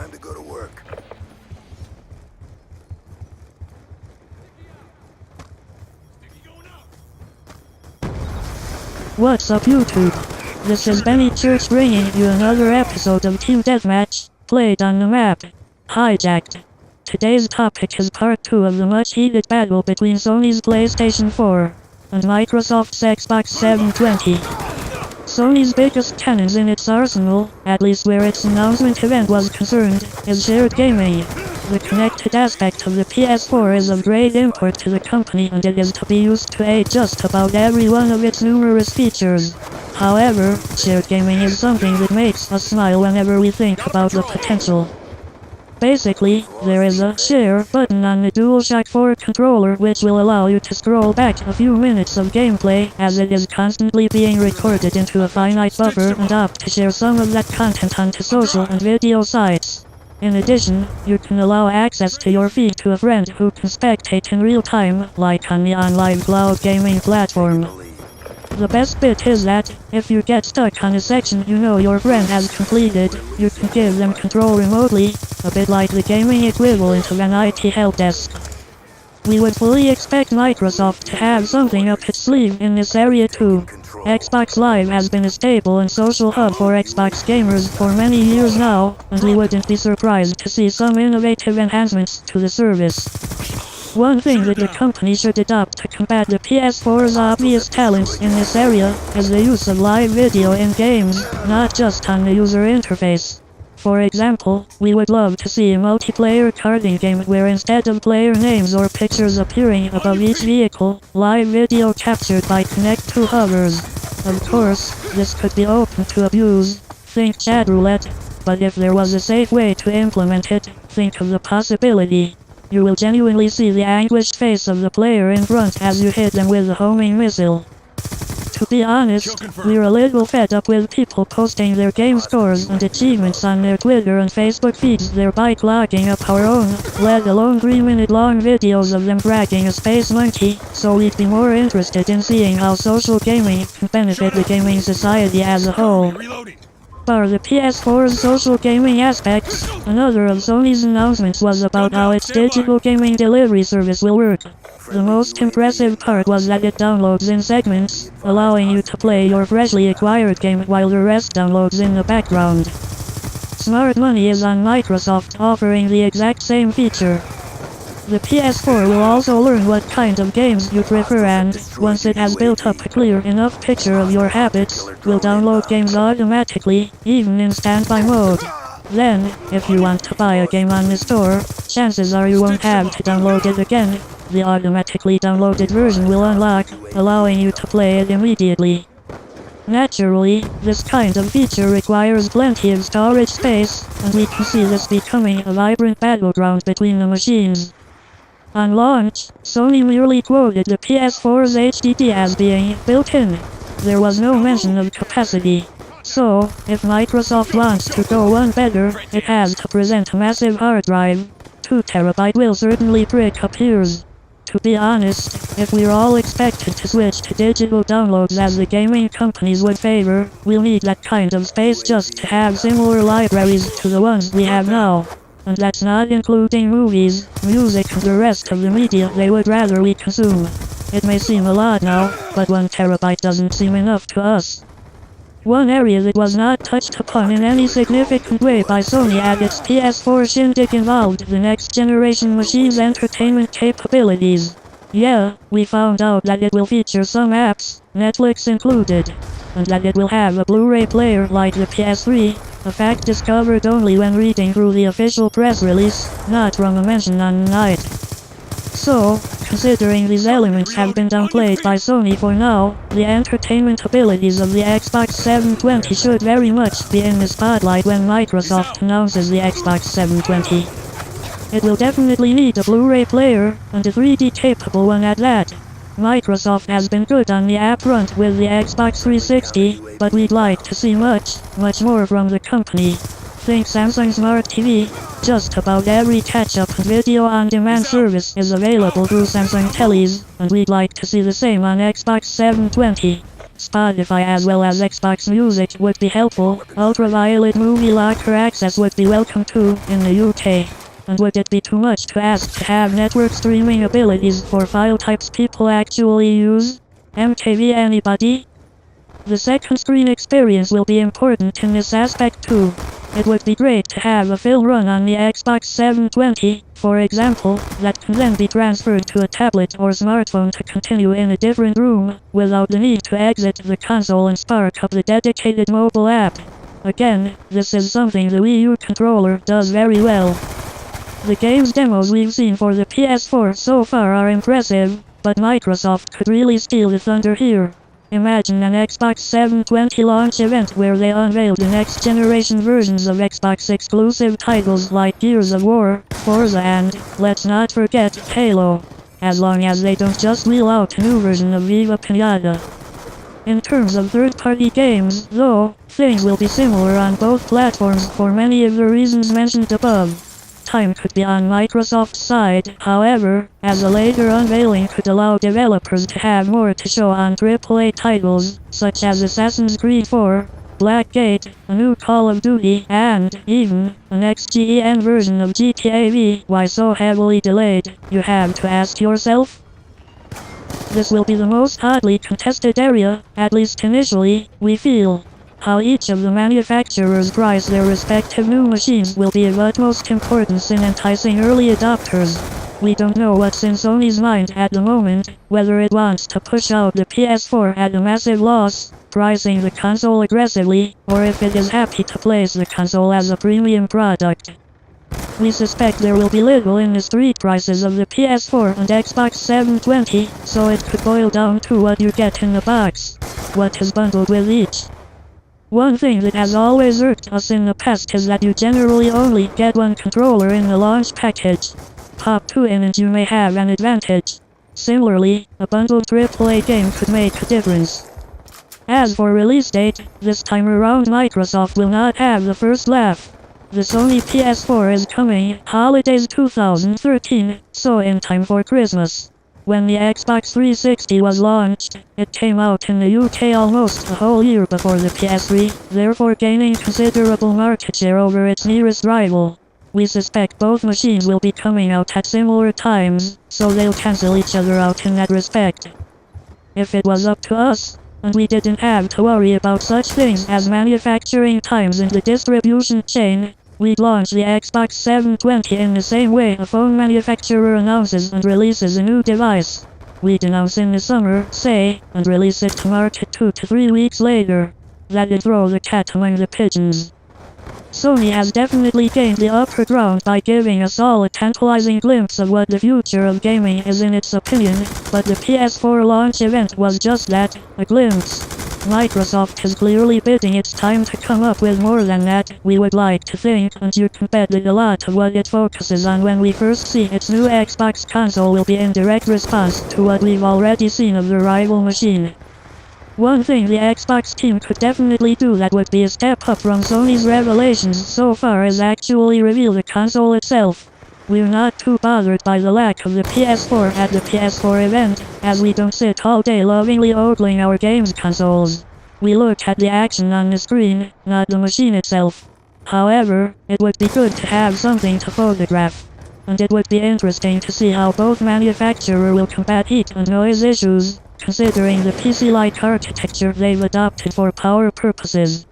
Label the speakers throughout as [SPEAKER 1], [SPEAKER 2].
[SPEAKER 1] Time to go to work.
[SPEAKER 2] What's up, YouTube? This is Benny Church bringing you another episode of Team Deathmatch, played on the map Hijacked. Today's topic is part 2 of the much heated battle between Sony's PlayStation 4 and Microsoft's Xbox 720. Sony's biggest cannons in its arsenal, at least where its announcement event was concerned, is shared gaming. The connected aspect of the PS4 is of great import to the company, and it is to be used to aid just about every one of its numerous features. However, shared gaming is something that makes us smile whenever we think about the potential. Basically, there is a share button on the DualShock 4 controller which will allow you to scroll back a few minutes of gameplay as it is constantly being recorded into a finite buffer and opt to share some of that content onto social and video sites. In addition, you can allow access to your feed to a friend who can spectate in real time, like on the online cloud gaming platform. The best bit is that, if you get stuck on a section you know your friend has completed, you can give them control remotely, a bit like the gaming equivalent of an IT help desk. We would fully expect Microsoft to have something up its sleeve in this area too. Xbox Live has been a staple and social hub for Xbox gamers for many years now, and we wouldn't be surprised to see some innovative enhancements to the service. One thing that the company should adopt to combat the PS4's obvious talents in this area is the use of live video in games, not just on the user interface. For example, we would love to see a multiplayer karting game where instead of player names or pictures appearing above each vehicle, live video captured by Connect2 hovers. Of course, this could be open to abuse, think chat roulette, but if there was a safe way to implement it, think of the possibility. You will genuinely see the anguished face of the player in front as you hit them with a homing missile. To be honest, we're a little fed up with people posting their game scores and achievements on their Twitter and Facebook feeds, thereby clogging up our own, let alone 3-minute long videos of them bragging a space monkey, so we'd be more interested in seeing how social gaming can benefit the gaming society as a whole. Bar the PS4's social gaming aspects, another of Sony's announcements was about how its digital gaming delivery service will work. The most impressive part was that it downloads in segments, allowing you to play your freshly acquired game while the rest downloads in the background. Smart Money is on Microsoft offering the exact same feature. The PS4 will also learn what kind of games you prefer and, once it has built up a clear enough picture of your habits, will download games automatically, even in standby mode. Then, if you want to buy a game on the store, chances are you won't have to download it again. The automatically downloaded version will unlock, allowing you to play it immediately. Naturally, this kind of feature requires plenty of storage space, and we can see this becoming a vibrant battleground between the machines. On launch, Sony merely quoted the PS4's HDD as being built-in. There was no mention of capacity. So, if Microsoft wants to go one better, it has to present a massive hard drive. 2 TB will certainly prick up ears. To be honest, if we're all expected to switch to digital downloads as the gaming companies would favor, we'll need that kind of space just to have similar libraries to the ones we have now. And that's not including movies, music and the rest of the media they would rather we consume. It may seem a lot now, but 1 TB doesn't seem enough to us. One area that was not touched upon in any significant way by Sony at its PS4 shindig involved the next generation machine's entertainment capabilities. Yeah, we found out that it will feature some apps, Netflix included, and that it will have a Blu-ray player like the PS3, a fact discovered only when reading through the official press release, not from a mention on the night. So, considering these elements have been downplayed by Sony for now, the entertainment abilities of the Xbox 720 should very much be in the spotlight when Microsoft announces the Xbox 720. It will definitely need a Blu-ray player, and a 3D capable one at that. Microsoft has been good on the app front with the Xbox 360, but we'd like to see much more from the company. Think Samsung Smart TV. Just about every catch-up and video-on-demand service is available through Samsung Teles, and we'd like to see the same on Xbox 720. Spotify as well as Xbox Music would be helpful. Ultraviolet Movie Locker access would be welcome too in the UK. And would it be too much to ask to have network streaming abilities for file types people actually use? MKV anybody? The second screen experience will be important in this aspect too. It would be great to have a film run on the Xbox 720, for example, that can then be transferred to a tablet or smartphone to continue in a different room, without the need to exit the console and spark up the dedicated mobile app. Again, this is something the Wii U controller does very well. The games demos we've seen for the PS4 so far are impressive, but Microsoft could really steal the thunder here. Imagine an Xbox 720 launch event where they unveiled the next generation versions of Xbox exclusive titles like Gears of War, Forza and, let's not forget, Halo. As long as they don't just wheel out a new version of Viva Pinata. In terms of third-party games, though, things will be similar on both platforms for many of the reasons mentioned above. Time could be on Microsoft's side, however, as a later unveiling could allow developers to have more to show on AAA titles, such as Assassin's Creed 4, Blackgate, a new Call of Duty, and, even, a next-gen version of GTA V. Why so heavily delayed, you have to ask yourself? This will be the most hotly contested area, at least initially, we feel. How each of the manufacturers price their respective new machines will be of utmost importance in enticing early adopters. We don't know what's in Sony's mind at the moment, whether it wants to push out the PS4 at a massive loss, pricing the console aggressively, or if it is happy to place the console as a premium product. We suspect there will be little in the street prices of the PS4 and Xbox 720, so it could boil down to what you get in the box. What is bundled with each. One thing that has always irked us in the past is that you generally only get one controller in the launch package. Pop two in and you may have an advantage. Similarly, a bundled AAA game could make a difference. As for release date, this time around Microsoft will not have the first laugh. The Sony PS4 is coming, holidays 2013, so in time for Christmas. When the Xbox 360 was launched, it came out in the UK almost a whole year before the PS3, therefore gaining considerable market share over its nearest rival. We suspect both machines will be coming out at similar times, so they'll cancel each other out in that respect. If it was up to us, and we didn't have to worry about such things as manufacturing times in the distribution chain, we'd launch the Xbox 720 in the same way a phone manufacturer announces and releases a new device. We'd announce in the summer, say, and release it to market 2 to 3 weeks later. That'd throw the cat among the pigeons. Sony has definitely gained the upper ground by giving us all a tantalizing glimpse of what the future of gaming is in its opinion, but the PS4 launch event was just that, a glimpse. Microsoft is clearly bidding it's time to come up with more than that, we would like to think, and you can bet that a lot of what it focuses on when we first see its new Xbox console will be in direct response to what we've already seen of the rival machine. One thing the Xbox team could definitely do that would be a step up from Sony's revelations so far is actually reveal the console itself. We're not too bothered by the lack of the PS4 at the PS4 event, as we don't sit all day lovingly ogling our games consoles. We look at the action on the screen, not the machine itself. However, it would be good to have something to photograph. And it would be interesting to see how both manufacturers will combat heat and noise issues, considering the PC-like architecture they've adopted for power purposes.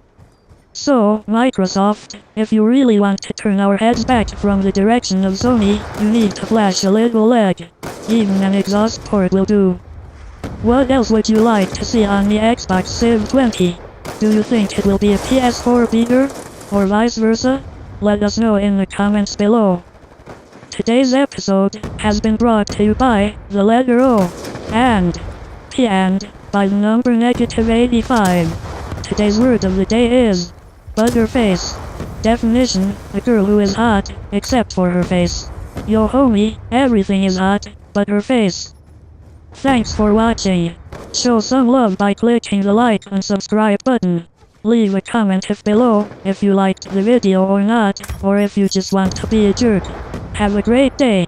[SPEAKER 2] So, Microsoft, if you really want to turn our heads back from the direction of Sony, you need to flash a little leg. Even an exhaust port will do. What else would you like to see on the Xbox 720? Do you think it will be a PS4 beater? Or vice versa? Let us know in the comments below. Today's episode has been brought to you by the letter O, and P and by the number -85. Today's word of the day is Butterface. Definition: a girl who is hot, except for her face. Yo homie, everything is hot, but her face. Thanks for watching. Show some love by clicking the like and subscribe button. Leave a comment below if you liked the video or not, or if you just want to be a jerk. Have a great day.